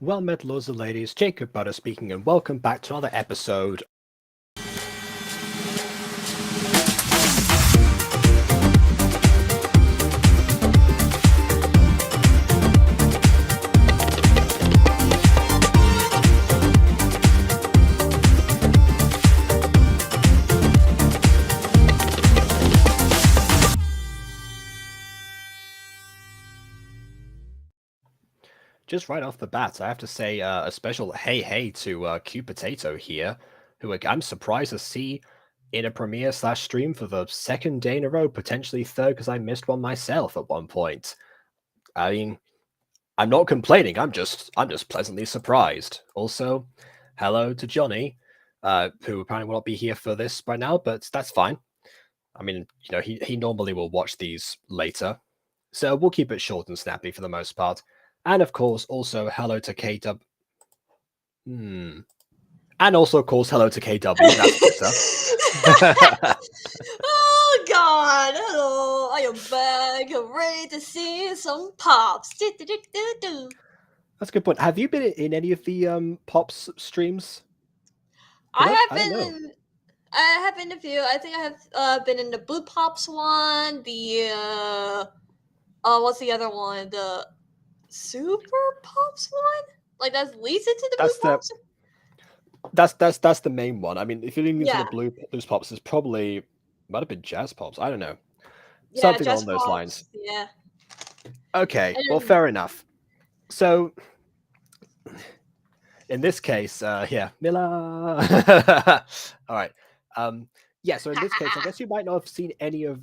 Well met, lords and ladies, Jacob Butter speaking, and welcome back to another episode. Just right off the bat, I have to say a special hey to Q Potato here, who I'm surprised to see in a premiere/stream for the second day in a row, potentially third because I missed one myself at one point. I mean, I'm not complaining. I'm just pleasantly surprised. Also, hello to Johnny, who apparently will not be here for this by now, but that's fine. I mean, he normally will watch these later, so we'll keep it short and snappy for the most part. And of course, also hello to KW. And also, of course, hello to KW. That's better. Oh God! Hello, I am back. I'm ready to see some pops. That's a good point. Have you been in any of the Pops streams? I I have don't know. been. I have been a few. I think I have been in the Blue Pops one. The what's the other one? The Super Pops one. Like that leads into the That's Blue Pops. that's the main one. I mean, if you're leaning into Yeah. the Blues Pops, it's probably might have been Jazz Pops. I don't know. Yeah, Something Jazz along those Pops. lines. Yeah. Okay, And well, fair enough. So, in this case, yeah, Miller. All right. Yeah. So in this case, I guess you might not have seen any of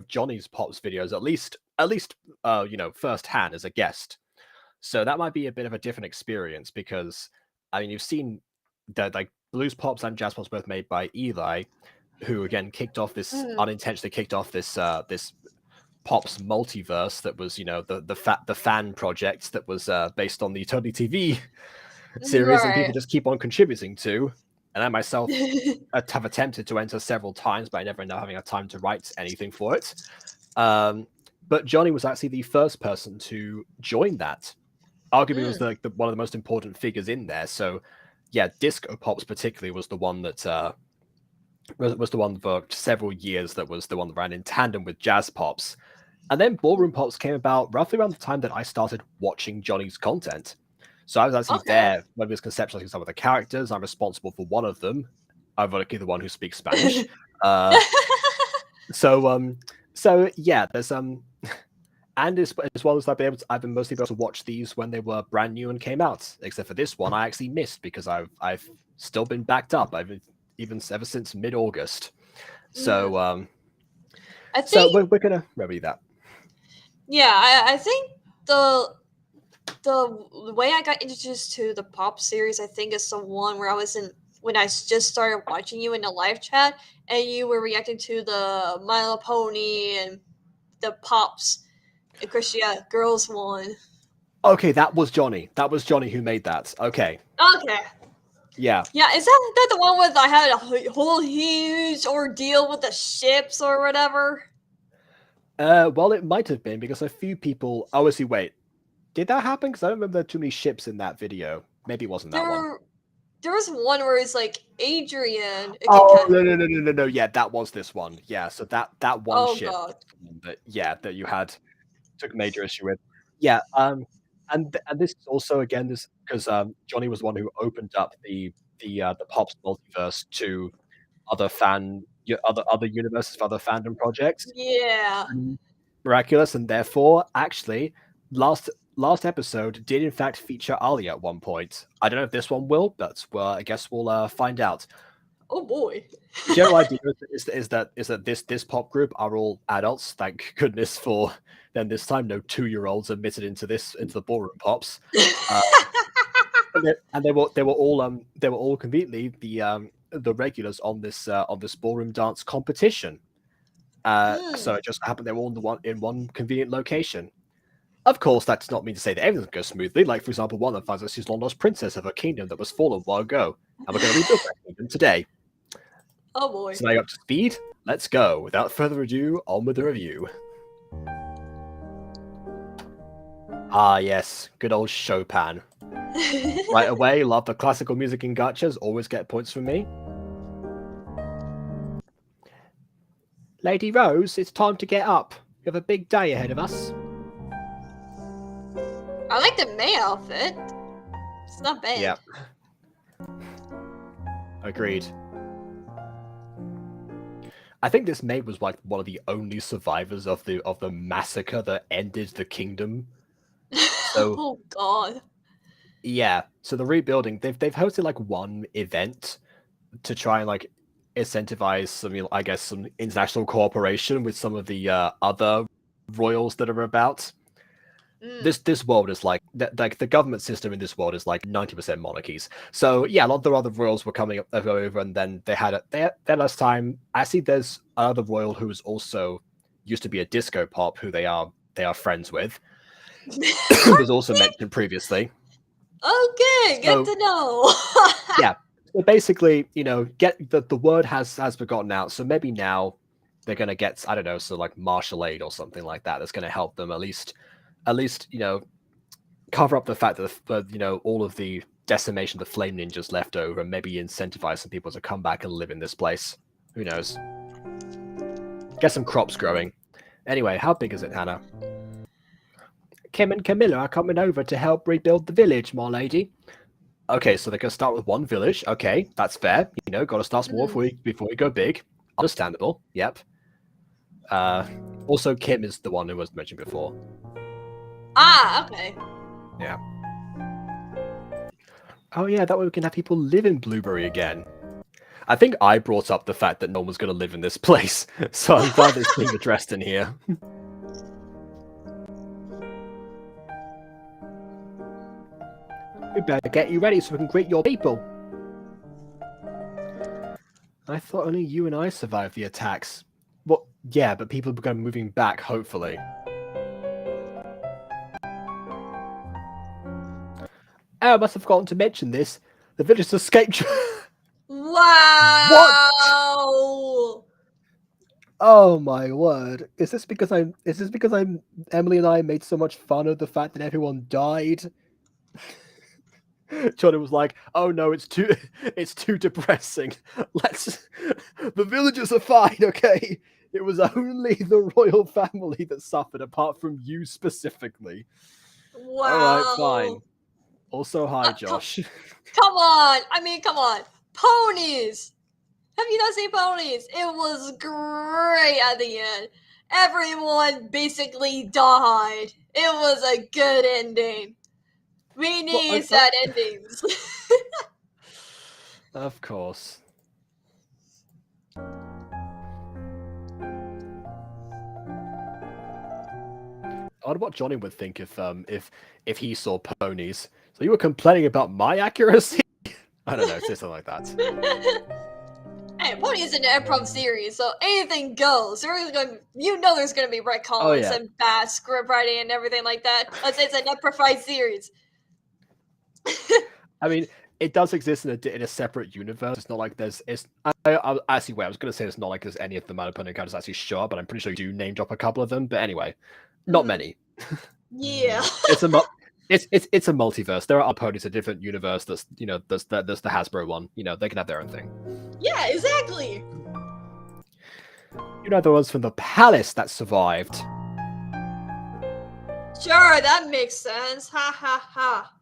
Johnny's Pops videos, at least firsthand as a guest. So that might be a bit of a different experience because I mean you've seen that like Blues Pops and Jazz Pops both made by Eli, who again unintentionally kicked off this this Pops multiverse that was the fan project that was based on the Totally TV series, and people just keep on contributing to. And I myself have attempted to enter several times, but I never end up having a time to write anything for it. But Johnny was actually the first person to join that. Arguably was one of the most important figures in there. So yeah, Disco Pops particularly was the one that was the one for several years that was the one that ran in tandem with Jazz Pops. And then Ballroom Pops came about roughly around the time that I started watching Johnny's content. So I was actually there when he was conceptualizing some of the characters. I'm responsible for one of them, ironically the one who speaks Spanish. So yeah, there's and as well as I've been mostly able to watch these when they were brand new and came out. Except for this one, I actually missed because I've still been backed up. I've even ever since mid-August. So I think we're gonna remedy that. Yeah, I think the way I got introduced to the Pop series, I think, is the one where I was in when I just started watching you in the live chat, and you were reacting to the My Little Pony and the Pops, and Christia Girls one. Okay, that was Johnny. That was Johnny who made that. Okay. Okay. Yeah. Yeah, is that the one with I had a whole huge ordeal with the ships or whatever? Well, it might have been because a few people. Obviously, wait. Did that happen? Because I don't remember too many ships in that video. Maybe it wasn't that one. There was one where it's like Adrian. Oh no! Yeah, that was this one. Yeah, so that one ship. God. That you had took major issue with. Yeah. And this is also again this because Johnny was the one who opened up the Pops multiverse to other universes for other fandom projects. Yeah. Miraculous, and therefore, actually, last episode did in fact feature Ali at one point. I don't know if this one will, but I guess we'll find out. Oh boy. The general idea is that this pop group are all adults. Thank goodness for them this time. No 2-year-olds admitted into the Ballroom Pops. And they were all conveniently the regulars on this ballroom dance competition. So it just happened they were all in one convenient location. Of course, that does not mean to say that everything goes smoothly. Like, for example, one of them finds out she's long lost princess of a kingdom that was fallen a while ago, and we're going to rebuild that kingdom today. Oh boy. So now you're up to speed. Let's go. Without further ado, on with the review. Ah, yes, good old Chopin. Right away, love the classical music in gachas. Always get points from me. Lady Rose, it's time to get up. We have a big day ahead of us. I like the May outfit. It's not bad. Yeah. Agreed. I think this maid was like one of the only survivors of the massacre that ended the kingdom. So Oh god. yeah, so the rebuilding, they've hosted like one event to try and like incentivize some, I guess, some international cooperation with some of the other royals that are about. This world is like the government system in this world is like 90% monarchies. So yeah, a lot of the other royals were coming up over, and then they had last time. Actually, there's another royal who is also used to be a disco pop who they are friends with. Was also mentioned previously. Okay, good to know. Yeah, so basically, get the word has been gotten out. So maybe now they're gonna get, I don't know, so like martial aid or something like that. That's gonna help them at least cover up the fact that all of the decimation the flame ninjas left over, and maybe incentivize some people to come back and live in this place. Who knows? Get some crops growing. Anyway, how big is it, Hannah? Kim and Camilla are coming over to help rebuild the village, my lady. Okay, so they're gonna start with one village. Okay, that's fair. Gotta start small before we go big. Understandable. Yep. Also, Kim is the one who was mentioned before. Ah, okay. Yeah. Oh yeah, that way we can have people live in Blueberry again. I think I brought up the fact that no one was going to live in this place, so I'm glad it's being addressed in here. We better get you ready so we can greet your people. I thought only you and I survived the attacks. Well, yeah, but people began moving back, hopefully. Oh, I must have forgotten to mention this. The village escaped. Wow! What? Oh my word! Is this because Emily and I made so much fun of the fact that everyone died? Johnny was like, "Oh no, it's too depressing. The villagers are fine, okay? It was only the royal family that suffered, apart from you specifically." Wow. All right, fine. Also, hi, Josh. Come on! I mean, come on. Ponies! Have you not seen Ponies? It was great at the end. Everyone basically died. It was a good ending. We need sad endings. Of course. I wonder what Johnny would think if he saw ponies. So you were complaining about my accuracy? I don't know, say something like that. Hey, Ponies in the improv series, so anything goes. There's gonna be retcons and bad script writing and everything like that. It's an improvised series. I mean, it does exist in a separate universe. It's not like there's. I actually wait. I was going to say it's not like there's any of the Manapone characters actually show up, but I'm pretty sure you do name drop a couple of them. But anyway, not many. Yeah. It's a multiverse. There are ponies in a different universe. There's the Hasbro one. They can have their own thing. Yeah, exactly. The ones from the palace that survived. Sure, that makes sense. Ha ha ha.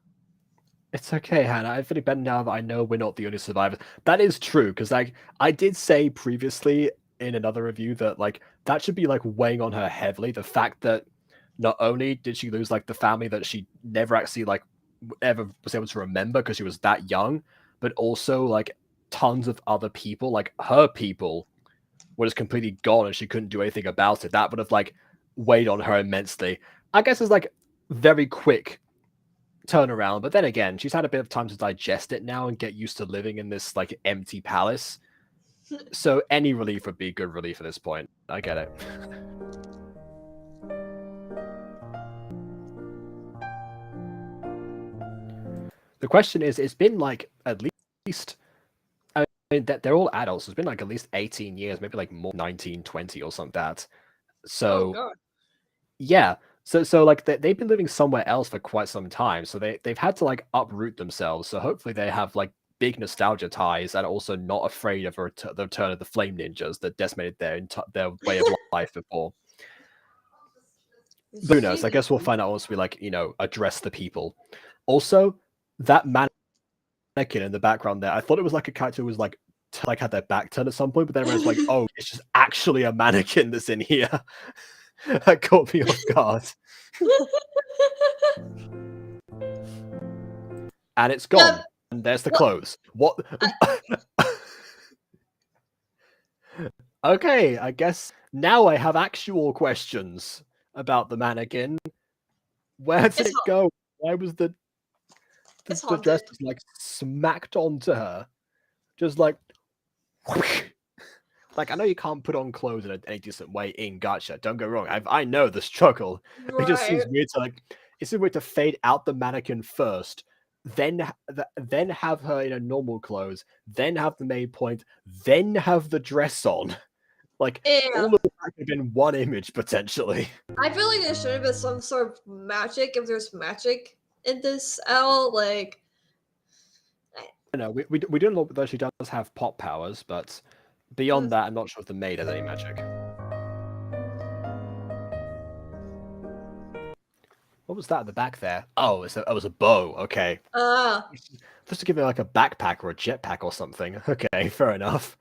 It's okay, Hannah. I feel better now that I know we're not the only survivors. That is true, because I did say previously in another review that that should be weighing on her heavily. The fact that not only did she lose the family that she never actually ever was able to remember because she was that young, but also tons of other people, her people, were just completely gone and she couldn't do anything about it. That would have weighed on her immensely. I guess it's very quick turnaround, but then again, she's had a bit of time to digest it now and get used to living in this empty palace. So any relief would be good relief at this point. I get it. The question is, it's been at least, I mean, that they're all adults. It's been at least 18 years, maybe more 19, 20 or something like that. So, yeah, So like they've been living somewhere else for quite some time, so they've had to like uproot themselves. So hopefully they have like big nostalgia ties and are also not afraid of the return of the flame ninjas that decimated their way of life before. But who knows? I guess we'll find out once we like address the people. Also, that mannequin in the background there, I thought it was like a character who was like had their back turned at some point, but then I was like, oh, it's just actually a mannequin that's in here. That caught me off guard. And it's gone. Yep. And there's the clothes. What? Okay, I guess now I have actual questions about the mannequin. Where did it go? Why was the dress just like smacked onto her? Just like like I know you can't put on clothes in any decent way in Gacha. Don't go wrong. I know the struggle. It just seems weird to it's weird to fade out the mannequin first, then have her in a normal clothes, then have the maid point, then have the dress on. Like all of that could have been one image potentially. I feel like there should have been some sort of magic if there's magic in this L. Like, No, we don't know that she does have pop powers, but beyond that, I'm not sure if the maid has any magic. What was that at the back there? Oh, it was a bow. Okay. Just to give it like a backpack or a jetpack or something. Okay, fair enough.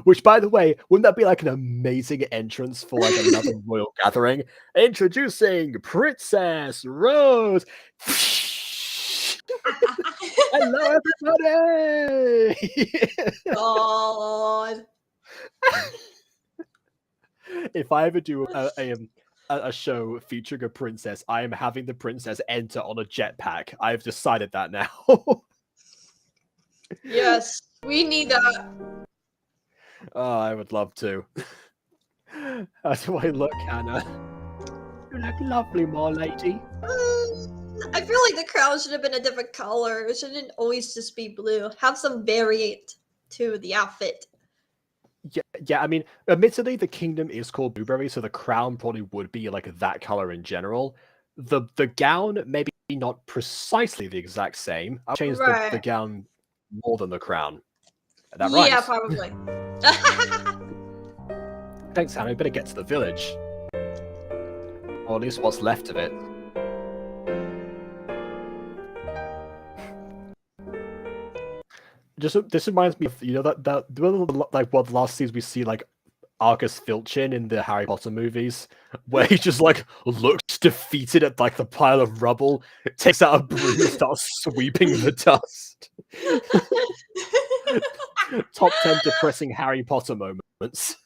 Which, by the way, wouldn't that be like an amazing entrance for like another royal gathering? Introducing Princess Rose. Hello, everybody! God. If I ever do a show featuring a princess, I am having the princess enter on a jetpack. I've decided that now. Yes, we need that. Oh, I would love to. How do I look, Hannah? You look lovely, my lady. I feel like the crown should have been a different color. It shouldn't always just be blue. Have some variant to the outfit. Yeah. I mean, admittedly, the kingdom is called Blueberry, so the crown probably would be like that color in general. The gown, maybe not precisely the exact same. I'll change the gown more than the crown. That rhymes. Yeah, probably. Thanks, Hannah. We better get to the village. Or at least what's left of it. This reminds me of that like what the last scenes we see like Argus Filchin in the Harry Potter movies, where he just like looks defeated at like the pile of rubble, takes out a broom and starts sweeping the dust. Top 10 depressing Harry Potter moments.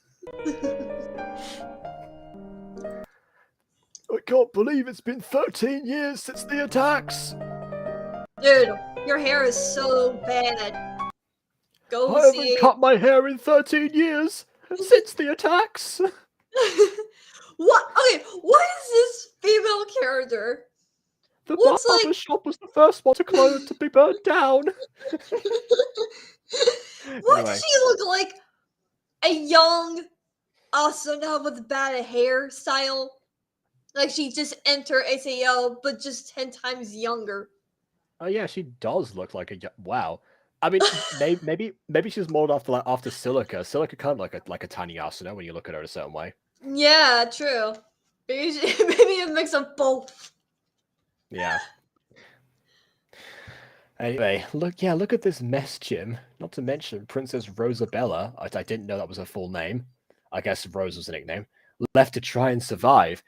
I can't believe it's been 13 years since the attacks. Dude, your hair is so bad. Go I haven't cut my hair in 13 years since the attacks. What? Okay, what is this female character? The barber shop was the first one to close to be burned down. Why does she look like a young Asuna with bad hairstyle? Like she just entered ACL, but just 10 times younger. Oh yeah, she does look like a wow. I mean, maybe she's modeled after Silica. Silica kind of like a tiny Asuna when you look at her a certain way. Yeah, true. Maybe a mix of both. Yeah. Anyway, look at this mess, Jim. Not to mention Princess Rosabella. I didn't know that was her full name. I guess Rose was a nickname. Left to try and survive.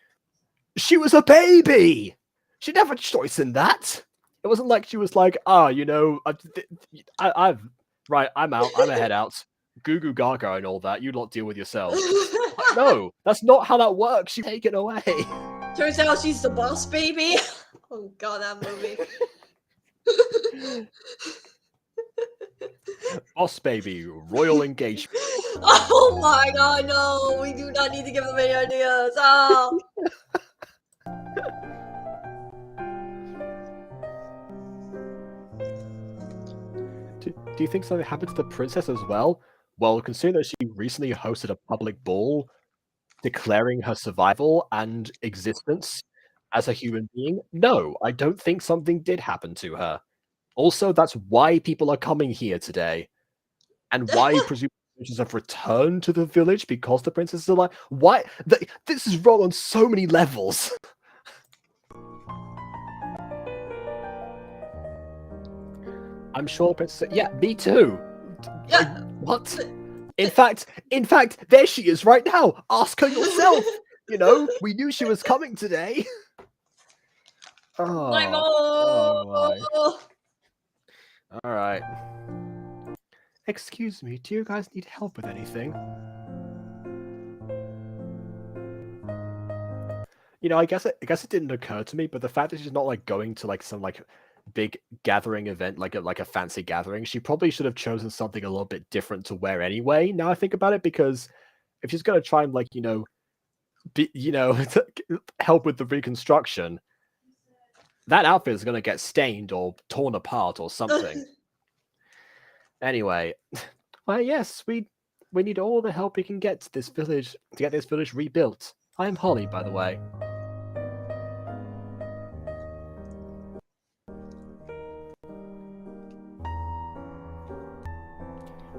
She was a baby! She never choice in that! It wasn't like she was like, I'm out. I'm a head out. Goo Goo Gaga and all that. You lot deal with yourselves. No, that's not how that works. She's taken away. Turns out she's the boss baby. Oh god, that movie. Boss baby, royal engagement. Oh my god, no! We do not need to give them any ideas. Oh. Do you think something happened to the princess as well? Well, considering that she recently hosted a public ball declaring her survival and existence, as a human being, no, I don't think something did happen to her. Also, that's why people are coming here today, and why presumably witches have returned to the village because the princess is alive. Why? This is wrong on so many levels. I'm sure Princess. Yeah, me too. Yeah. What? In fact, there she is right now. Ask her yourself. You know, we knew she was coming today. My Oh, oh my. mom. All right. Excuse me, do you guys need help with anything? You know, I guess it didn't occur to me, but the fact that she's not like going to like some like big gathering event, like a fancy gathering, she probably should have chosen something a little bit different to wear anyway. Now I think about it, because if she's gonna try and like help with the reconstruction, that outfit is gonna get stained or torn apart or something. Anyway, well, yes, we need all the help we can get to get this village rebuilt. I am Holly, by the way.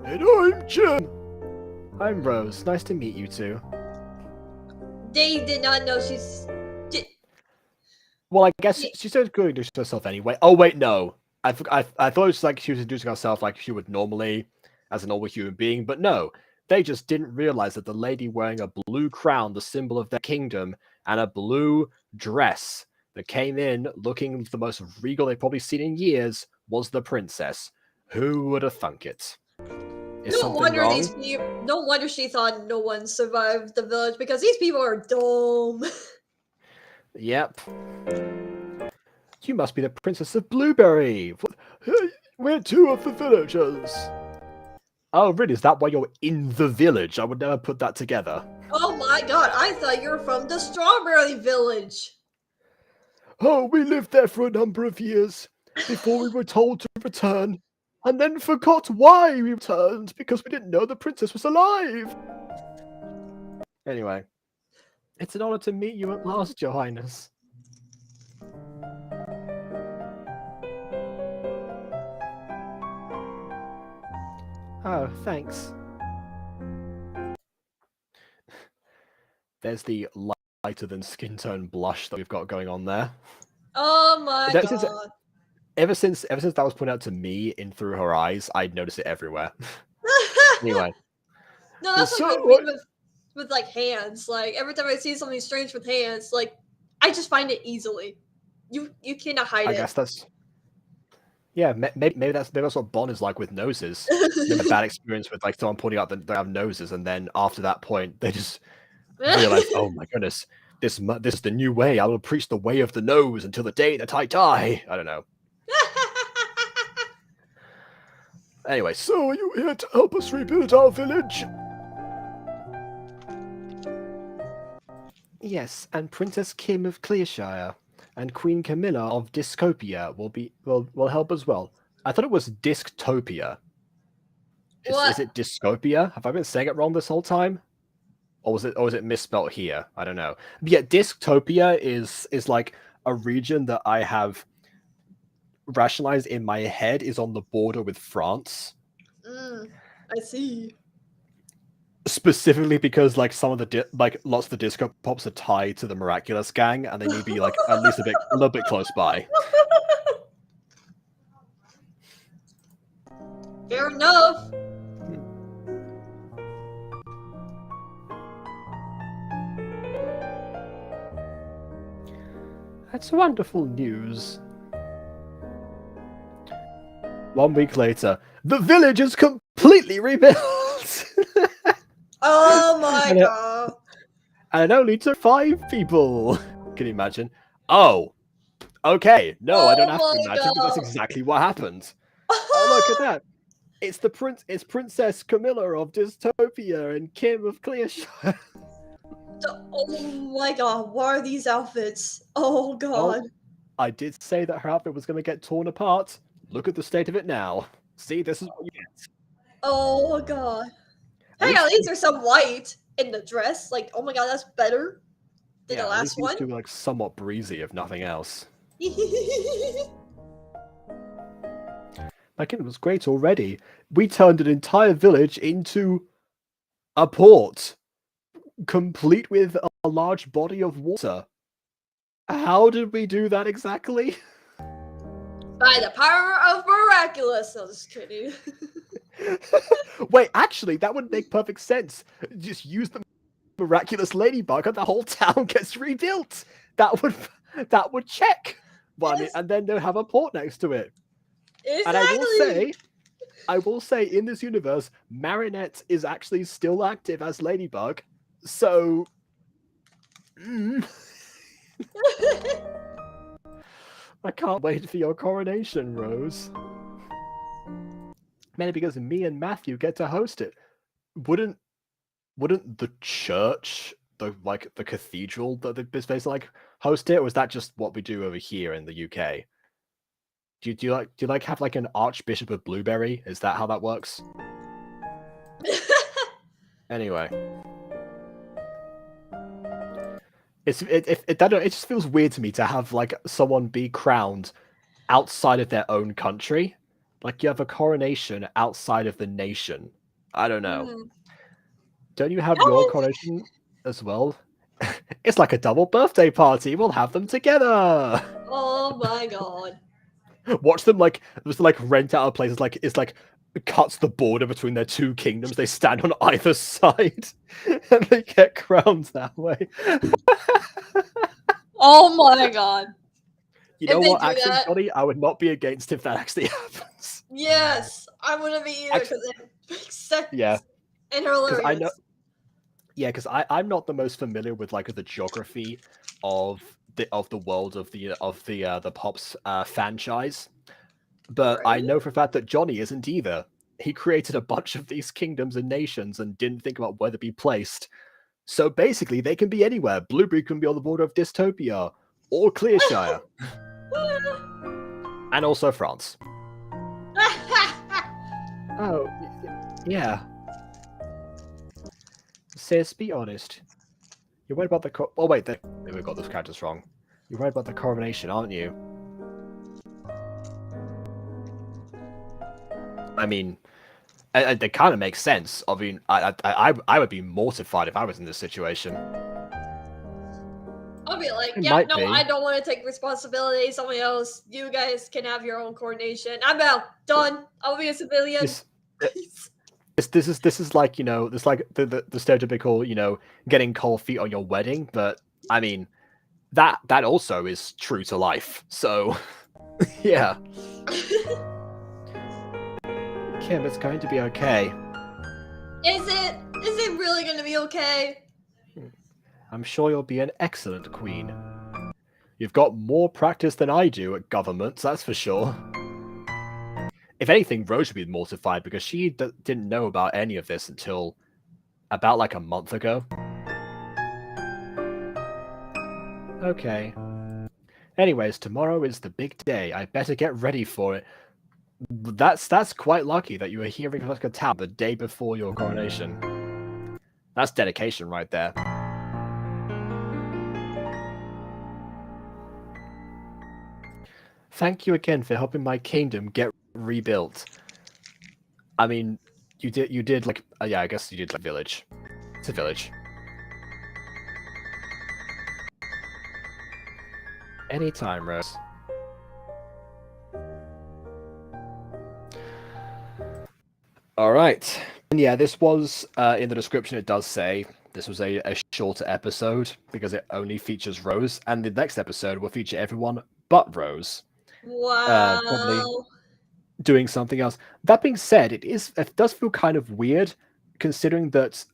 And I'm Jim. I'm Rose. Nice to meet you two. They did not know she's. Well, I guess she started going to herself anyway. Oh wait, no. I thought it was like she was introducing herself like she would normally, as a normal human being, but no. They just didn't realize that the lady wearing a blue crown, the symbol of their kingdom, and a blue dress that came in looking the most regal they've probably seen in years was the princess. Who would have thunk it? Is something wrong? No wonder she thought no one survived the village, because these people are dumb. Yep. You must be the Princess of Blueberry. We're two of the villagers. Oh, really? Is that why you're in the village? I would never put that together. Oh my god, I thought you were from the Strawberry Village. Oh, we lived there for a number of years before we were told to return, and then forgot why we returned because we didn't know the princess was alive. Anyway, it's an honor to meet you at last, Your Highness. Oh, thanks. There's the lighter than skin tone blush that we've got going on there. Oh my god. Ever since that was pointed out to me in through her eyes, I'd notice it everywhere. Anyway. No, that's like with like hands. Like every time I see something strange with hands, like I just find it easily. You cannot hide it. I guess that's. Yeah, maybe that's what Bond is like with noses. They have a bad experience with like someone pointing out that they have noses, and then after that point, they just realize, oh my goodness, this is the new way. I will preach the way of the nose until the day that I die. I don't know. Anyway, so are you here to help us rebuild our village? Yes, and Princess Kim of Clearshire and Queen Camilla of Discopia will help as well. I thought it was Disktopia. Is it Discopia? Have I been saying it wrong this whole time? Or is it misspelled here? I don't know. But yeah, Disktopia is like a region that I have rationalized in my head is on the border with France. I see. Specifically because like some of the lots of the disco pops are tied to the Miraculous gang, and they need to be like at least a little bit close by. Fair enough. That's wonderful news. 1 week later, the village is completely rebuilt. Oh my god. And it only took 5 people. Can you imagine? Oh. Okay. No, I don't have to imagine, because that's exactly what happened. Oh, look at that. It's Princess Camilla of Dystopia and Kim of Clearshire. Oh my god, what are these outfits? Oh god. Well, I did say that her outfit was going to get torn apart. Look at the state of it now. See, this is what you get. Oh god. Hey, at least there's some white in the dress. Like, oh my god, that's better. The Yeah, at least last these one? two were like somewhat breezy, if nothing else. My kingdom was great already. We turned an entire village into a port, complete with a large body of water. How did we do that exactly? By the power of miraculous. No, just kidding. Wait, actually, that would make perfect sense. Just use the miraculous ladybug and the whole town gets rebuilt. That would check. Well, I mean, Yes, and then they'll have a port next to it. And exactly. I will say, in this universe, Marinette is actually still active as Ladybug. So, I can't wait for your coronation, Rose. Mainly because me and Matthew get to host it. Wouldn't the church, the cathedral that the basically like host it, or is that just what we do over here in the UK? Do you like have like an Archbishop of Blueberry? Is that how that works? Anyway, it just feels weird to me to have like someone be crowned outside of their own country. Like you have a coronation outside of the nation. I don't know. Mhm. Don't you have your That coronation as well? It's like a double birthday party. We'll have them together. Oh my god. Watch them like just like rent out a place. It's like it cuts the border between their two kingdoms. They stand on either side, and they get crowned that way. Oh my god. You If know they what? do Actually, that, Johnny, I would not be against if that actually happens. yes, I wouldn't be either because it makes sense Yeah, and because I know. hilarious. Yeah, because I'm not the most familiar with like the geography of the world of the Pops franchise, but I Right? know for a fact that Johnny isn't either. He created a bunch of these kingdoms and nations and didn't think about where to be placed. So basically, they can be anywhere. Blueberry can be on the border of Dystopia or Clearshire, and also France. Oh, yeah. Sis, be honest. You're worried about the oh wait, we got those characters wrong. You're worried about the coronation, aren't you? I mean, it kind of makes sense. I mean, I would be mortified if I was in this situation. I'll be like, It yeah, might no, I be. don't want to take responsibility. Somebody else. You guys can have your own coordination. I'm out. Done. I'll be a civilian. This, this is like this like the stereotypical getting cold feet on your wedding, but I mean that also is true to life. So yeah, Kim, it's going to be okay. Is it? Is it really gonna be okay? I'm sure you'll be an excellent queen. You've got more practice than I do at governments, that's for sure. If anything, Rose should be mortified because she didn't know about any of this until about like a month ago. Okay. Anyways, tomorrow is the big day. I better get ready for it. That's quite lucky that you were hearing like a tap the day before your coronation. That's dedication right there. Thank you again for helping my kingdom get rebuilt. I mean, you did like yeah, I guess you did like village. It's a village. Anytime, Rose. All right. And yeah, this was in the description. It does say this was a shorter episode because it only features Rose, and the next episode will feature everyone but Rose. Probably Wow. doing something else. That being said, it does feel kind of weird considering that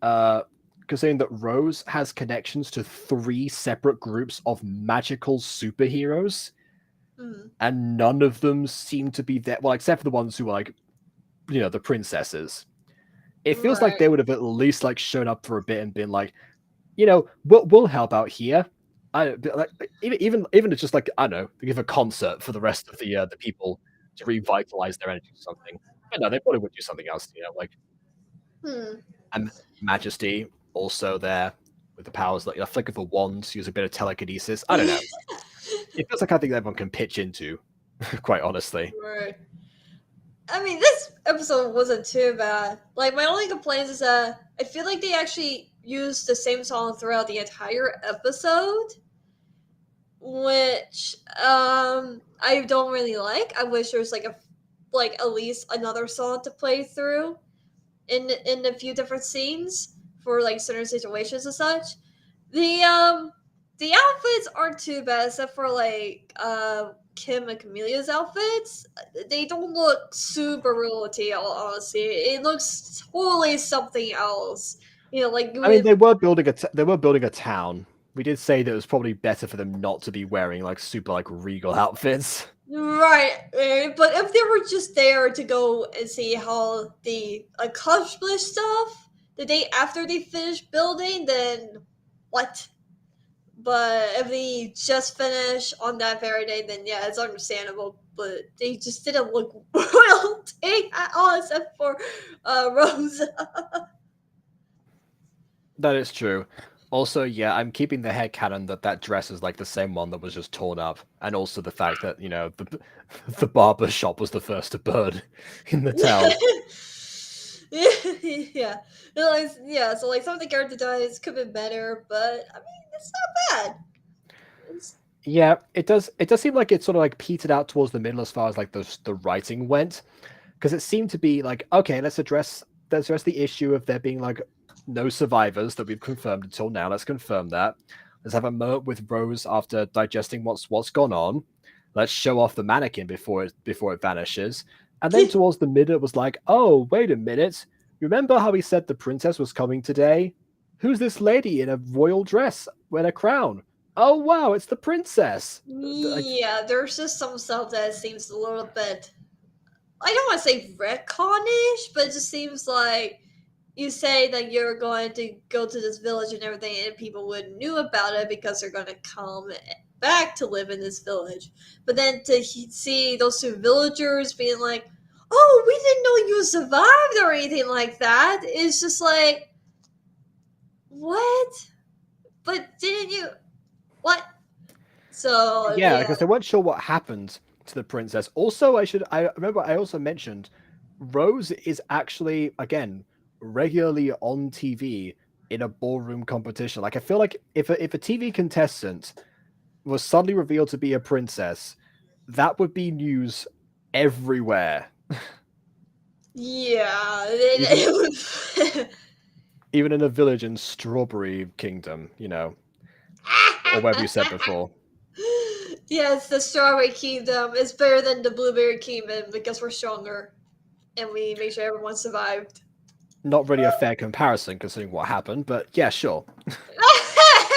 Rose has connections to 3 separate groups of magical superheroes, Mm, and none of them seem to be there. Well, except for the ones who are like, the princesses. It feels like right. they would have at least like shown up for a bit and been like, we'll help out here. Like even it's just like I don't know, give a concert for the rest of the people to revitalize their energy or something. But no, they probably would do something else. Like Hmm. and Majesty also there. with the powers, like a flick of a wand, use a bit of telekinesis. I don't know. It feels like I think everyone can pitch into, quite honestly. Right. I mean, this episode wasn't too bad. Like, my only complaint is that I feel like they actually used the same song throughout the entire episode, which I don't really like. I wish there was like at least another song to play through in a few different scenes for like certain situations and such. The the outfits aren't too bad except for like Kim and Camelia's outfits. They don't look super real, honestly. It looks totally something else. You know, like I mean, with they were building a town. We did say that it was probably better for them not to be wearing like super like regal outfits. right, but if they were just there to go and see how they accomplish stuff the day after they finish building, then what? But if they just finish on that very day, then yeah, it's understandable. But they just didn't look royalty at all, except for Rose. That is true. Also, yeah, I'm keeping the headcanon that that dress is like the same one that was just torn up, and also the fact that the barber shop was the first to burn in the town. Yeah, like, yeah. So like some of the character designs could be better, but I mean it's not bad. It's, Yeah, it does. It does seem like it sort of like petered out towards the middle as far as like the writing went, because it seemed to be like, okay, let's address the issue of there being like no survivors that we've confirmed until now. Let's confirm that. Let's have a moment with Rose after digesting what's gone on. Let's show off the mannequin before it vanishes. And then towards the middle, it was like, oh, wait a minute. Remember how he said the princess was coming today? Who's this lady in a royal dress with a crown? Oh wow, it's the princess. Like, yeah, there's just some stuff that seems a little bit. I don't want to say retconish, but it just seems like you say that you're going to go to this village and everything, and people would knew about it because they're going to come back to live in this village. But then to see those two villagers being like, "Oh, we didn't know you survived" or anything like that, it's just like, what? But didn't you? What? So yeah, yeah, because they weren't sure what happened to the princess. Also, I remember I also mentioned Rose is actually again regularly on TV in a ballroom competition. Like I feel like if a TV contestant was suddenly revealed to be a princess, that would be news everywhere. yeah, Even it was. even in a village in Strawberry Kingdom, or wherever you said before. Yes, the Strawberry Kingdom is better than the Blueberry Kingdom because we're stronger and we make sure everyone survived. Not really a fair comparison considering what happened, but yeah, sure.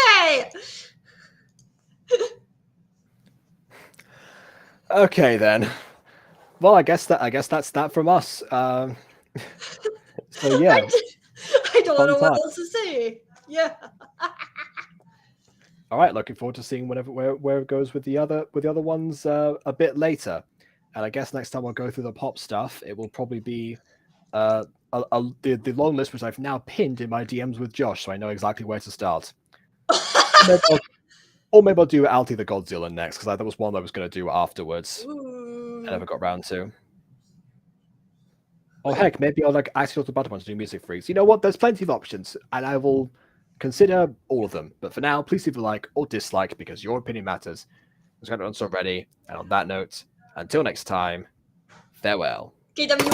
Hey! Okay then. Well, I guess that's that from us. So yeah, I don't fun know what time. else to say. Yeah. All right, looking forward to seeing where it goes with the other ones a bit later. And I guess next time we'll go through the pop stuff. It will probably be the long list which I've now pinned in my DMs with Josh, so I know exactly where to start. Or maybe I'll do Alti the Godzilla next because that was one I was going to do afterwards. I never Ooh. got around to. Or heck, maybe I'll like actually the button to do Music Freaks. You know what? There's plenty of options, and I will consider all of them. But for now, please leave a like or dislike because your opinion matters. As got it already. And on that note, until next time, farewell. KWL.